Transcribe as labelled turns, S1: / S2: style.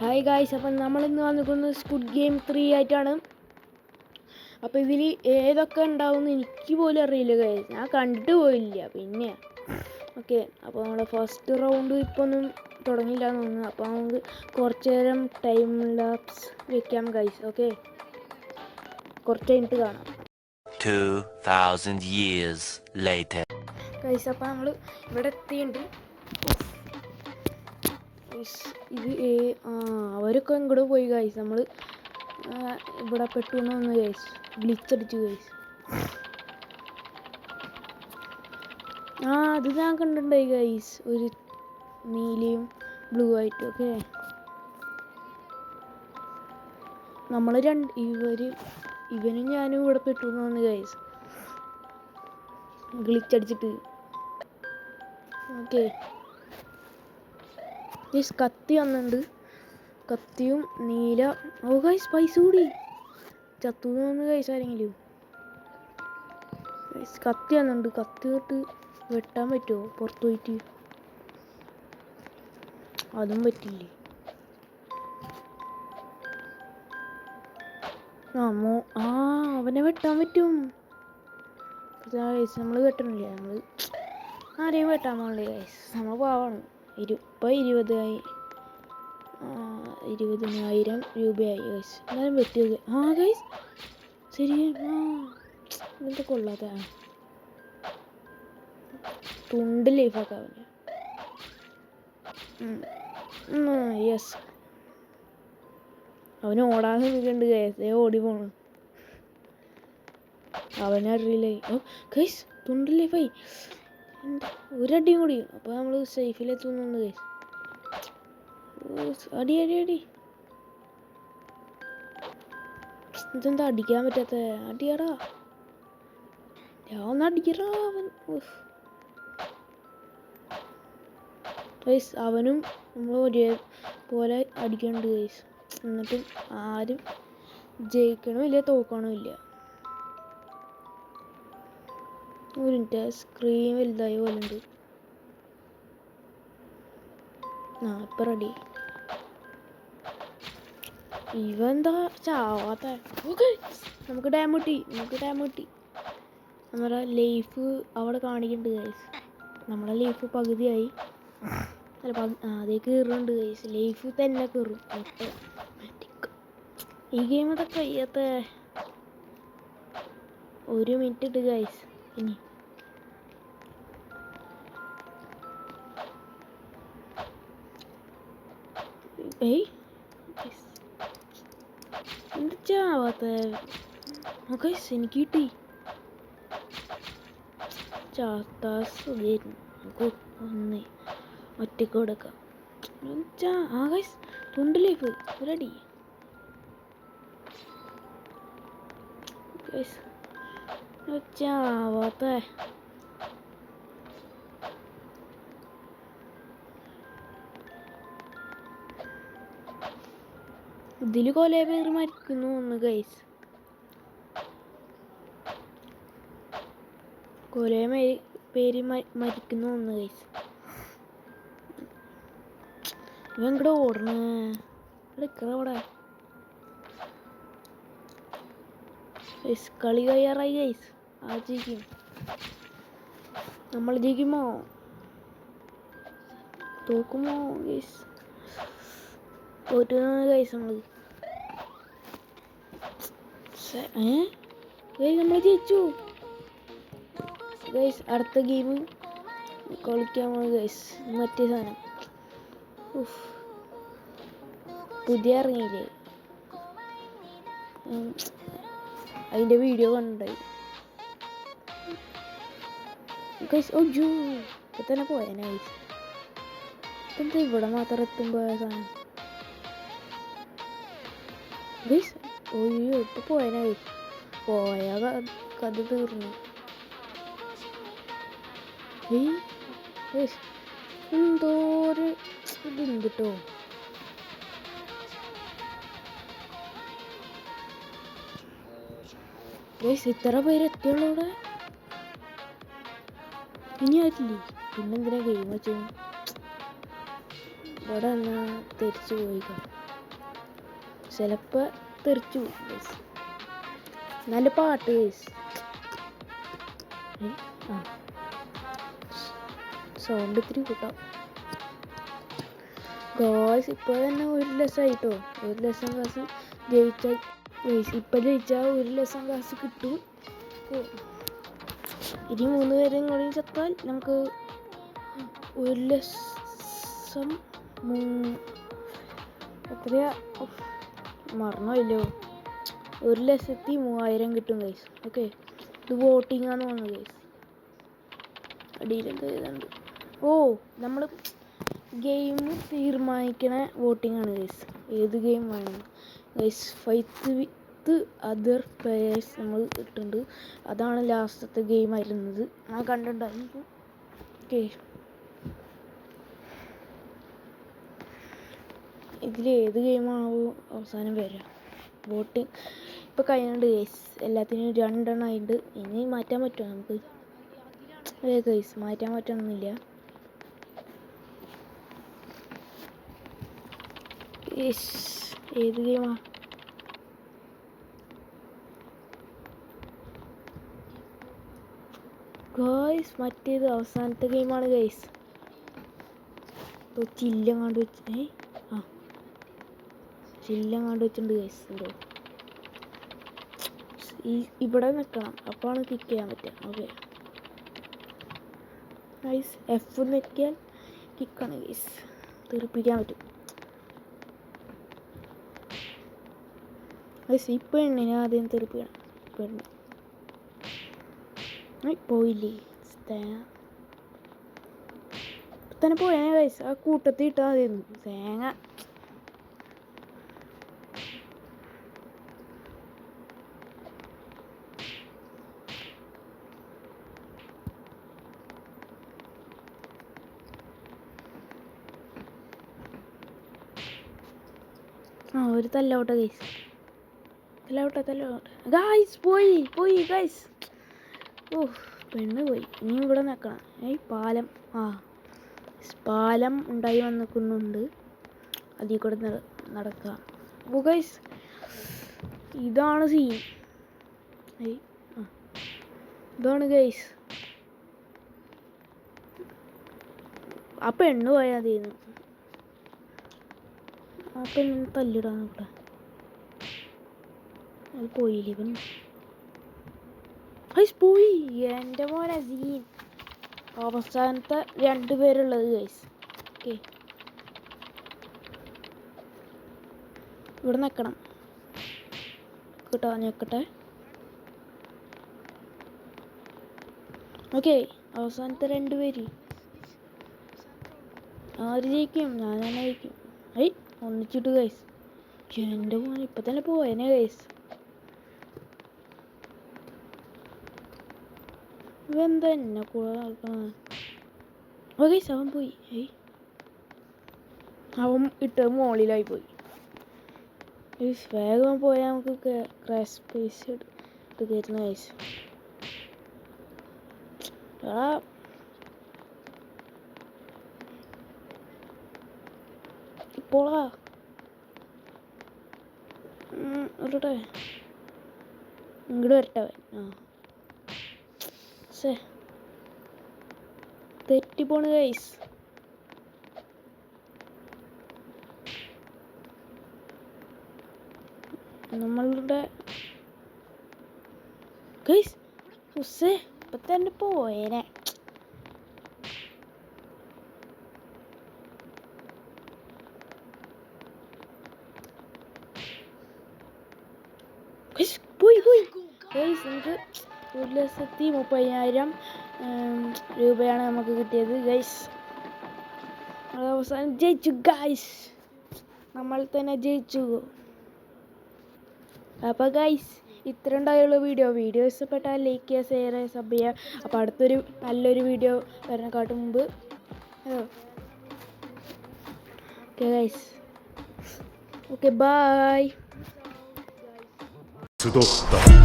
S1: Hi guys, അപ്പം നമ്മളിന്ന് വന്നിരിക്കുന്നത് സ്ക്വിഡ് ഗെയിം 3 ആയിട്ടാണ്. അപ്പോൾ ഇതിൽ ഏതൊക്കെ ഉണ്ടാവുമെന്ന് എനിക്ക് പോലും അറിയില്ല ഗായ്സ്, ഞാൻ കണ്ടിട്ട് പോയില്ല. പിന്നെ ഓക്കെ, അപ്പോൾ നമ്മുടെ ഫസ്റ്റ് റൗണ്ട് ഇപ്പോൾ ഒന്നും തുടങ്ങിയില്ല എന്ന് തോന്നുന്നു. അപ്പോൾ നമുക്ക് കുറച്ച് നേരം ടൈം ലാപ്സ് വെക്കാം ഗായ്സ്. ഓക്കെ, കുറച്ച് കഴിഞ്ഞിട്ട് കാണാം.
S2: 2000 years later.
S1: ഗായ്സ്, അപ്പോൾ നമ്മൾ ഇവിടെ എത്തിയിട്ടുണ്ട്. ഇത് അവരൊക്കെ ഇങ്ങോട്ട് പോയി ഗൈസ്, നമ്മൾ ഇവിടെ പെട്ടെന്ന് വന്ന് ഗൈസ്, ഗ്ലിച്ചടിച്ചു ഗൈസ്. അത് ഞാൻ കണ്ടിട്ടുണ്ടായി ഗൈസ്, ഒരു നീലയും ബ്ലൂ ആയിട്ടും. ഓക്കെ, നമ്മൾ ഇവനും ഞാനും ഇവിടെ പെട്ടെന്ന് വന്ന് ഗൈസ്, ഗ്ലിച്ചടിച്ചിട്ട്. ഓക്കെ ഗൈസ്, കത്തി വന്നിട്ടുണ്ട്, കത്തിയും നീല. ഓ ഗൈസ്, പൈസ കൂടി ചത്തു തോന്നുന്നു ഗൈസ്. ആരെങ്കിലും ഗൈസ് കത്തി വന്നിട്ടുണ്ട്, കത്തി തൊട്ട് വെട്ടാൻ പറ്റുമോ പുറത്ത് പോയിട്ട്? അതും പറ്റില്ലേ. അവനെ വെട്ടാൻ പറ്റും ഗൈസ്. നമ്മൾ വെട്ടണില്ല, നമ്മൾ ആരെയും വെട്ടാൻ പോകണ്ടേ ഗൈസ്, നമ്മൾ പാവാണ്. ഇപ്പം 20,000 രൂപയായി ഗൈസ്. എന്നാലും വെട്ടിയത് ഗൈസ് ശരി. ഇങ്ങനത്തെ കൊള്ളാത്ത തുണ്ട് ലൈഫൊക്കെ അവന്. യെസ്, അവന് ഓടാൻ നിൽക്കുന്നുണ്ട് ഗൈസ്. ഓടി പോണു, അവനറിയില്ലേ. ഗൈസ് തുണ്ട് ലൈഫായി, ഒരടിയും കൂടി. അപ്പോൾ നമ്മൾ സേഫിലെത്തുന്നുണ്ട് ഗൈസ്. അടി അടി അടി, ഇതെന്താ അടിക്കാൻ പറ്റാത്ത? അടിയാടാ, ഞാൻ ഒന്ന് അടിക്കറാ അവൻ. ഗൈസ് അവനും നമ്മൾ ഒരേപോലെ അടിക്കുന്നുണ്ട് ഗൈസ്. എന്നിട്ടും ആരും ജയിക്കണമില്ല തോക്കണമില്ല. ഒരു മിനിറ്റ്, സ്ക്രീൻ വലുതായ പോലെ ഉണ്ട്. ഇപ്പം റെഡി. ഇവെന്താ ചാവാത്ത? നമുക്ക് ഡാം കിട്ടി. നമ്മുടെ ലൈഫ് അവിടെ കാണിക്കുന്നുണ്ട് ഗൈസ്. നമ്മുടെ ലൈഫ് പകുതിയായി. അതേ കയറുന്നുണ്ട് ഗൈസ്, ലൈഫ് തന്നെ കയറും. ഈ ഗെയിം അതൊക്കെ കഴിയാത്ത. 1 മിനിറ്റ് ഇട്ട് ഗൈസ്. ഇനി എന്താവാത്ത? എനിക്ക് കിട്ടി. ചാത്താസ് ഒന്ന് ഒറ്റക്ക് കൊടുക്കാം. തുണ്ട് ലൈഫ് ഒരടി. ചാവാത്ത ഇതിൽ കൊലേ പേര് മരിക്കുന്നു ഒന്ന് ഗൈസ്. കൊലേ പേര് മരിക്കുന്നു ഒന്ന് ഗൈസ്. ഇവൻ ഇവിടെ ഓടണ അവിടെ. കളി കഴിയാറായി ഗൈസ്. ജയിക്കും, നമ്മൾ ജയിക്കുമോ തോക്കുമോ ഗൈസ്? തോറ്റു ഗൈസ്. നമ്മൾ നമ്മൾ ജയിച്ചു ഗൈസ്. അടുത്ത ഗെയിം കളിക്കാൻ ഗൈസ്. മറ്റേ സാധനം പുതിയ ഇറങ്ങിയില്ലേ, അതിൻ്റെ വീഡിയോ കണ്ടിട്ടുണ്ടായി ഗൈസ്. ഇപ്പം തന്നെ പോയാനായി. എന്താ ഇവിടെ മാത്രം എത്തുമ്പോൾ സാധനം ഗൈസ്? ഇപ്പം പോയാനായി. പോയ കഥ തീർന്നു. എന്തോ ഒരു ഇതുണ്ട് കേട്ടോ. ഇത്ര പേര് എത്തിയുള്ളൂ ഇവിടെ. ഇനി ആയിട്ടില്ലേ? പിന്നെന്തിനാ ഗെയിം വെച്ചു? ഇവിടെ നിന്ന് തിരിച്ചു പോയിക്കോ. ചിലപ്പോൾ തെറിച്ചു പോകും ഗൈസ്. നല്ല പാട്ട് ഗൈസ്. ആ സൗണ്ട് ഇത്തിരി കൂട്ടാം ഗൈസ്. ഇപ്പോൾ തന്നെ 1 ലക്ഷമായിട്ടോ. 1 ലക്ഷം കാശ് ജയിച്ചാൽ ഗൈസ്, ഇപ്പം ജയിച്ചാൽ 1 ലക്ഷം കാശ് കിട്ടും. ഇനി 3 പേരും കൂടി ചത്താൽ നമുക്ക് 1 ലക്ഷം എത്രയാ മറന്നല്ലോ. 1,03,000 കിട്ടും ഗൈസ്. ഓക്കെ, ഇത് വോട്ടിംഗ് ആണെന്ന് തോന്നുന്നു ഗൈസ്. അടിയിലെന്ത് ചെയ്തുണ്ട്? ഓ, നമ്മൾ ഗെയിം തീരുമാനിക്കണ വോട്ടിംഗ് ആണ് ഗൈസ്. ഏത് ഗെയിം വേണം guys? Fight with other players നമ്മൾ ഇട്ടുണ്ട്. അതാണ് ലാസ്റ്റത്തെ ഗെയിം ആയിരുന്നത്. ഞാൻ കണ്ടിട്ടുണ്ടായിരുന്നു. ഓക്കെ, ഇതിൽ ഏത് ഗെയിമാണോ അവസാനം വരിക? വോട്ടിംഗ് ഇപ്പോൾ കഴിഞ്ഞിട്ടുണ്ട് ഗൈസ്. എല്ലാത്തിനും 2 എണ്ണം ആയിട്ട്. ഇനി മാറ്റാൻ പറ്റുമോ നമുക്ക്? അതെ ഗൈസ്, മാറ്റാൻ പറ്റണമെന്നില്ല. ഏത് ഗെയിമാ? ഗൈസ്, മറ്റേത് അവസാനത്തെ ഗെയിമാണ് ഗൈസ്. ചില്ലങ്ങാണ്ട് വെച്ച് ചില്ലങ്ങാണ്ട് വെച്ചിട്ടുണ്ട് ഗൈസ്. എന്തോ ഇവിടെ നിൽക്കണം, അപ്പോഴാണ് ക്ലിക്ക് ചെയ്യാൻ പറ്റുക. ഓക്കെ ഗൈസ്, F നിൽക്കിയാൽ ക്ലിക്കാണ് ഗൈസ്. തെറിപ്പിക്കാൻ പറ്റും ഗൈസ്. ഈ പെണ്ണിനെ ആദ്യം തെറിപ്പിക്കണം. പെണ്ണ് പോയില്ലേ? തന്നെ പോയാ ഗൈസ്. ആ കൂട്ടത്തിൽ ഇട്ടാൽ മതിയായിരുന്നു തേങ്ങ. ഒരു തല്ലോട്ടെ ഗൈസ്. തല്ലോട്ടെ ഗൈസ്. പോയി ഗൈസ്. ഓ, പെണ്ണ് പോയി. ഇനിയും ഇവിടെ നിൽക്കണം. പാലം. പാലം ഉണ്ടായി വന്നിക്കുന്നുണ്ട്. അതിൽ കൂടെ നടക്കുക. ഓ ഗൈസ്, ഇതാണ് സീൻ. ഇതാണ് ഗൈസ്. ആ പെണ്ണ് പോയാൽ മതിയെന്ന്. ആ പെണ്ണിന് തല്ലിടാൻ ഇവിടെ. അത് പോയില്ലേ ഇവൻ? പോയി. എൻ്റെ മോനെ സീൻ. അവസാനത്തെ 2 പേരുള്ളത് ഗൈസ്. ഓക്കെ, ഇവിടെ നിൽക്കണം കേട്ടോ. ഞെക്കട്ടെ. ഓക്കെ, അവസാനത്തെ 2 പേര് ആര് ജയിക്കും? ഞാൻ തന്നെ ജയിക്കും. ഒന്നിച്ചിട്ട് ഗൈസ്. എൻ്റെ മോനെ ഇപ്പം തന്നെ പോയനെ ഗൈസ്. ഇവെന്താ എന്നെ കൂടെ നടക്കണത്? ഓ ഗൈസ്, അവൻ പോയി. അവൻ ഇട്ട് മോളിലായി പോയി. വേഗം പോയാൽ നമുക്ക് ക്രാഷ് സ്പേസ് ഇട്ട് കയറ്റുന്ന ഗൈസ്. ഇപ്പോളാ വരട്ടെ. ഇങ്ങോട്ട് വരട്ടെ. തെറ്റിപ്പോണ് ഗൈസ്. നമ്മളുടെ ഗൈസ് ഇപ്പം തന്നെ പോയേനെ. പോയി ഗൈസ്. നമുക്ക് 1,30,000 രൂപയാണ് നമുക്ക് കിട്ടിയത് ഗൈസ്. അവസാനം ജയിച്ചു ഗൈസ്. നമ്മൾ തന്നെ ജയിച്ചു. അപ്പോൾ ഗൈസ്, ഇത്ര ഉണ്ടായുള്ള വീഡിയോ ഇഷ്ടപ്പെട്ടാൽ ലൈക്ക് ചെയ്യുക, ഷെയർ ചെയ്യുക, സബ് ചെയ്യുക. അപ്പോൾ അടുത്തൊരു നല്ലൊരു വീഡിയോ വരണക്കാട്ടും മുമ്പ് ഓക്കെ ഗൈസ്. ഓക്കെ, ബൈ.
S3: 集った